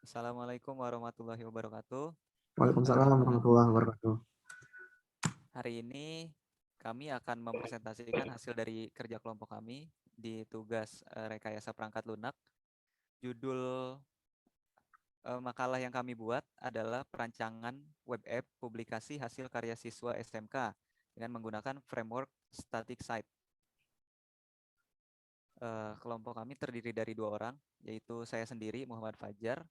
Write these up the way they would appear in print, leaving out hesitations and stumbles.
Assalamualaikum warahmatullahi wabarakatuh. Waalaikumsalam warahmatullahi wabarakatuh. Hari ini kami akan mempresentasikan hasil dari kerja kelompok kami di tugas rekayasa perangkat lunak. Judul makalah yang kami buat adalah perancangan web app publikasi hasil karya siswa SMK dengan menggunakan framework static site. Kelompok kami terdiri dari 2 orang, yaitu saya sendiri Muhammad Fajar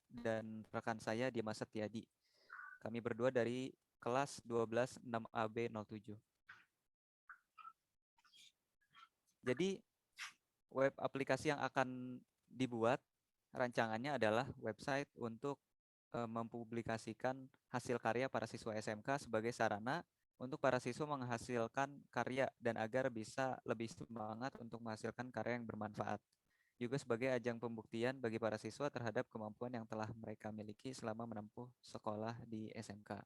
dan rekan saya Dimas Setiadi. Kami berdua dari kelas 12 6AB07. Jadi web aplikasi yang akan dibuat rancangannya adalah website untuk mempublikasikan hasil karya para siswa SMK sebagai sarana untuk para siswa menghasilkan karya dan agar bisa lebih semangat untuk menghasilkan karya yang bermanfaat. Juga sebagai ajang pembuktian bagi para siswa terhadap kemampuan yang telah mereka miliki selama menempuh sekolah di SMK.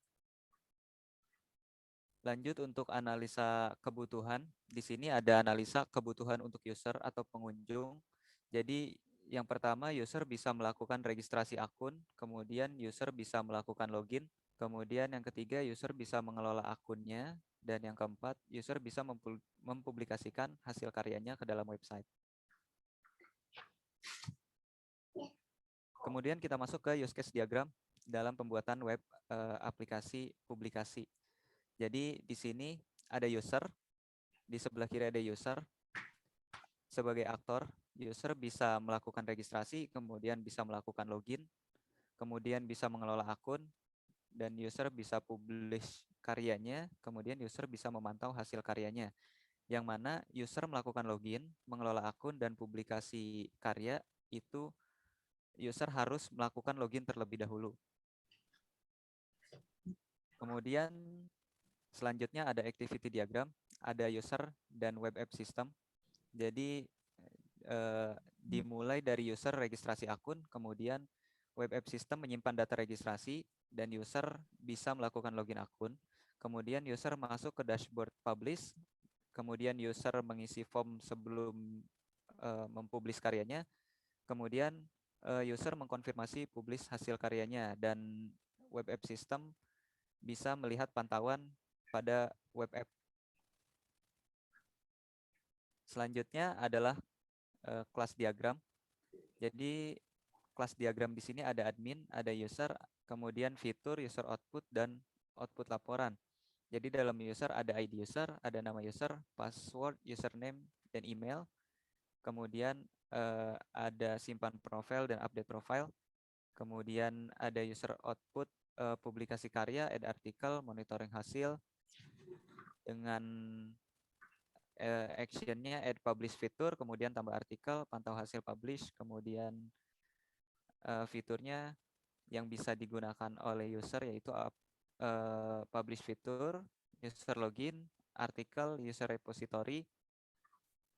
Lanjut untuk analisa kebutuhan. Di sini ada analisa kebutuhan untuk user atau pengunjung. Jadi yang pertama, user bisa melakukan registrasi akun, kemudian user bisa melakukan login, kemudian yang ketiga, user bisa mengelola akunnya, dan yang keempat, user bisa mempublikasikan hasil karyanya ke dalam website. Kemudian kita masuk ke use case diagram dalam pembuatan web aplikasi publikasi. Jadi di sini ada user, di sebelah kiri ada user. Sebagai aktor, user bisa melakukan registrasi, kemudian bisa melakukan login, kemudian bisa mengelola akun, dan user bisa publish karyanya, kemudian user bisa memantau hasil karyanya. Yang mana user melakukan login, mengelola akun, dan publikasi karya itu user harus melakukan login terlebih dahulu. Kemudian selanjutnya ada activity diagram, ada user dan web app system. Jadi dimulai dari user registrasi akun, kemudian web app system menyimpan data registrasi, dan user bisa melakukan login akun. Kemudian user masuk ke dashboard publish, kemudian user mengisi form sebelum mempublish karyanya, kemudian user mengkonfirmasi publish hasil karyanya, dan web app system bisa melihat pantauan pada web app. Selanjutnya adalah kelas diagram. Jadi kelas diagram di sini ada admin, ada user, kemudian fitur, user output, dan output laporan. Jadi dalam user ada ID user, ada nama user, password, username, dan email. Kemudian ada simpan profile dan update profile. Kemudian ada user output, publikasi karya, add artikel, monitoring hasil. Dengan actionnya add publish fitur, kemudian tambah artikel, pantau hasil publish, kemudian fiturnya yang bisa digunakan oleh user yaitu publish fitur, user login, artikel, user repository,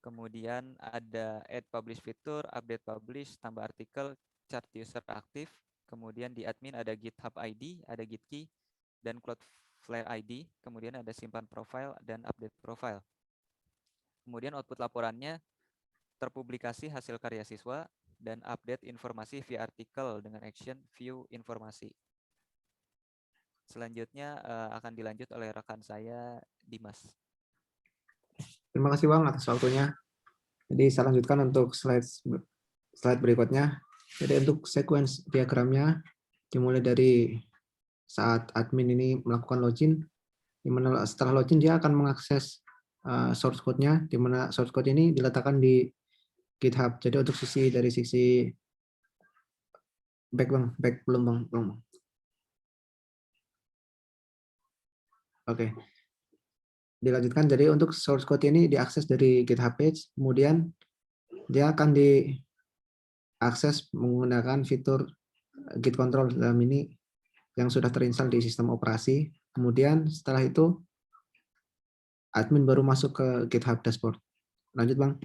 kemudian ada add publish fitur, update publish, tambah artikel, chart user aktif, kemudian di admin ada GitHub ID, ada Gitkey, dan Cloudflare ID, kemudian ada simpan profile dan update profile. Kemudian output laporannya terpublikasi hasil karya siswa dan update informasi via artikel dengan action view informasi. Selanjutnya akan dilanjut oleh rekan saya, Dimas. Terima kasih Bang atas waktunya. Jadi saya lanjutkan untuk slide berikutnya. Jadi untuk sequence diagramnya dimulai dari saat admin ini melakukan login, di mana setelah login dia akan mengakses source code-nya, di mana source code ini diletakkan di GitHub. Jadi untuk dari sisi back Bang, back belum Bang. Oke. Dilanjutkan, jadi untuk source code ini diakses dari GitHub page, kemudian dia akan diakses menggunakan fitur Git control dalam ini yang sudah terinstall di sistem operasi. Kemudian setelah itu admin baru masuk ke GitHub dashboard. Lanjut Bang.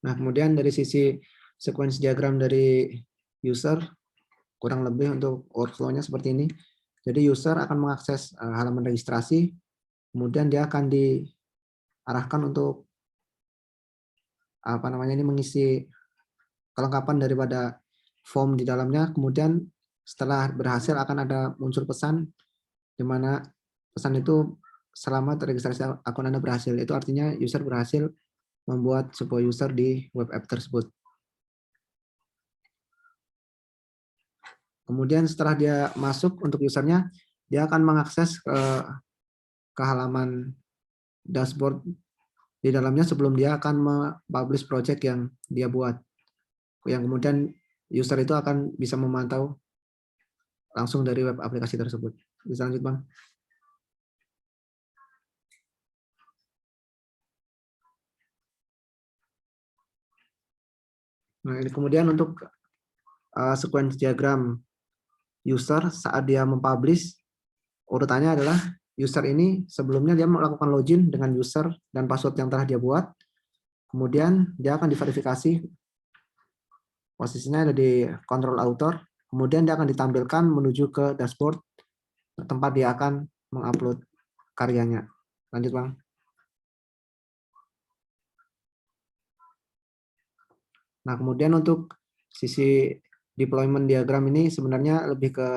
Nah, kemudian dari sisi sequence diagram dari user, kurang lebih untuk workflow-nya seperti ini. Jadi user akan mengakses halaman registrasi, kemudian dia akan diarahkan untuk ini mengisi kelengkapan daripada form di dalamnya. Kemudian setelah berhasil akan ada muncul pesan di mana pesan itu selamat registrasi akun Anda berhasil. Itu artinya user berhasil membuat sebuah user di web app tersebut. Kemudian setelah dia masuk untuk usernya, dia akan mengakses ke halaman dashboard di dalamnya sebelum dia akan mempublish project yang dia buat. Yang kemudian user itu akan bisa memantau langsung dari web aplikasi tersebut. Bisa lanjut, Bang? Nah, ini kemudian untuk sequence diagram user saat dia mempublish, urutannya adalah user ini sebelumnya dia melakukan login dengan user dan password yang telah dia buat. Kemudian dia akan diverifikasi, posisinya ada di control author. Kemudian dia akan ditampilkan menuju ke dashboard tempat dia akan mengupload karyanya. Lanjut, Bang. Nah, kemudian untuk sisi deployment diagram ini sebenarnya lebih ke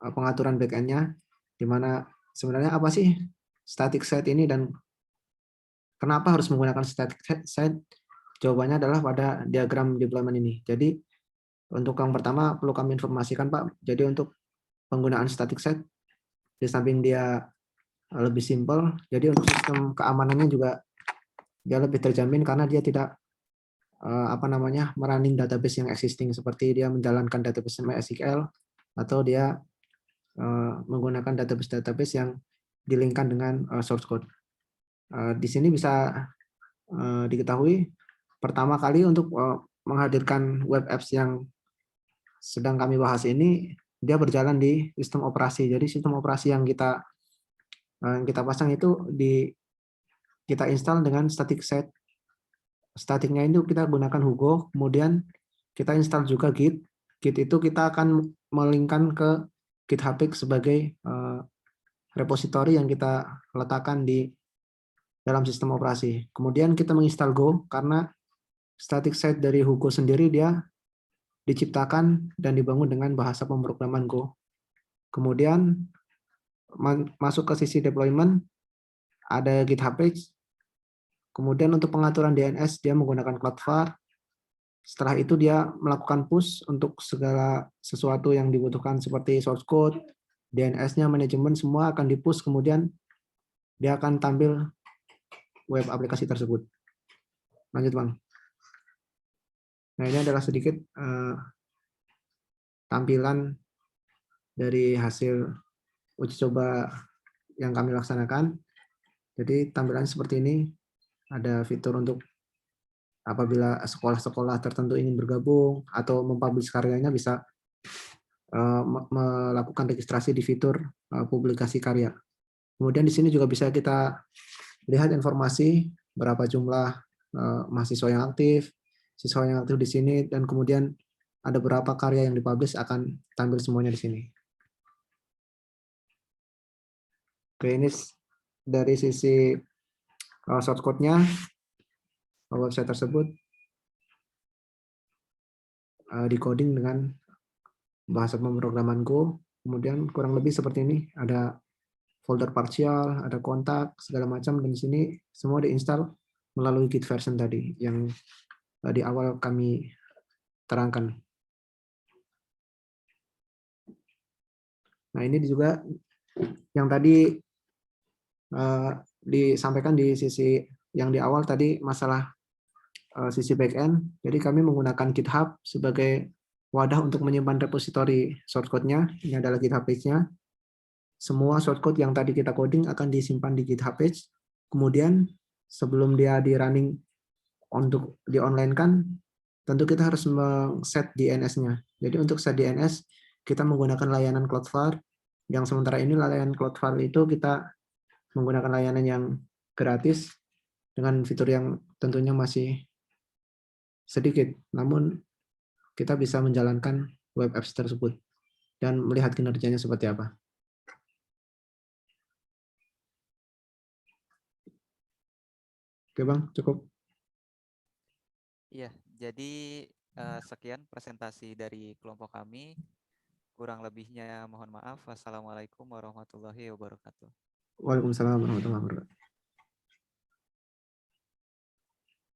pengaturan backend-nya, di mana sebenarnya apa sih static site ini dan kenapa harus menggunakan static site? Jawabannya adalah pada diagram deployment ini. Jadi untuk yang pertama perlu kami informasikan, Pak. Jadi untuk penggunaan static site, di samping dia lebih simpel, jadi untuk sistem keamanannya juga dia lebih terjamin karena dia tidak merunning database yang existing, seperti dia menjalankan database MySQL atau dia menggunakan database yang dilingkan dengan source code. Di sini bisa diketahui pertama kali untuk menghadirkan web apps yang sedang kami bahas ini, dia berjalan di sistem operasi. Jadi sistem operasi yang kita pasang itu kita install dengan static site. Statiknya itu kita gunakan Hugo, kemudian kita install juga Git. Git itu kita akan melingkan ke GitHub sebagai repositori yang kita letakkan di dalam sistem operasi. Kemudian kita menginstal Go karena static site dari Hugo sendiri dia diciptakan dan dibangun dengan bahasa pemrograman Go. Kemudian masuk ke sisi deployment, ada GitHub page. Kemudian untuk pengaturan DNS dia menggunakan Cloudflare. Setelah itu dia melakukan push untuk segala sesuatu yang dibutuhkan seperti source code, DNS-nya, manajemen, semua akan di-push, kemudian dia akan tampil web aplikasi tersebut. Lanjut, Bang. Nah, ini adalah sedikit tampilan dari hasil uji coba yang kami laksanakan. Jadi tampilan seperti ini, ada fitur untuk apabila sekolah-sekolah tertentu ingin bergabung atau mempublish karyanya bisa melakukan registrasi di fitur publikasi karya. Kemudian di sini juga bisa kita lihat informasi berapa jumlah mahasiswa yang aktif, siswa yang aktif di sini, dan kemudian ada berapa karya yang dipublish akan tampil semuanya di sini. Oke, ini dari sisi source code-nya website tersebut decoding dengan bahasa pemrograman Go. Kemudian kurang lebih seperti ini, ada folder partial, ada kontak, segala macam, dan di sini semua diinstal melalui Git version tadi yang di awal kami terangkan. Nah, ini juga yang tadi disampaikan di sisi yang di awal tadi masalah sisi backend. Jadi kami menggunakan GitHub sebagai wadah untuk menyimpan repositori source code-nya. Ini adalah GitHub page-nya. Semua source code yang tadi kita coding akan disimpan di GitHub page. Kemudian sebelum dia di running untuk di online kan, tentu kita harus set DNS-nya. Jadi untuk set DNS kita menggunakan layanan Cloudflare. Yang sementara ini layanan Cloudflare itu kita menggunakan layanan yang gratis dengan fitur yang tentunya masih sedikit, namun kita bisa menjalankan web apps tersebut dan melihat kinerjanya seperti apa. Oke, Bang, cukup. Iya, jadi sekian presentasi dari kelompok kami. Kurang lebihnya mohon maaf. Wassalamualaikum warahmatullahi wabarakatuh. Waalaikumsalam warahmatullahi wabarakatuh.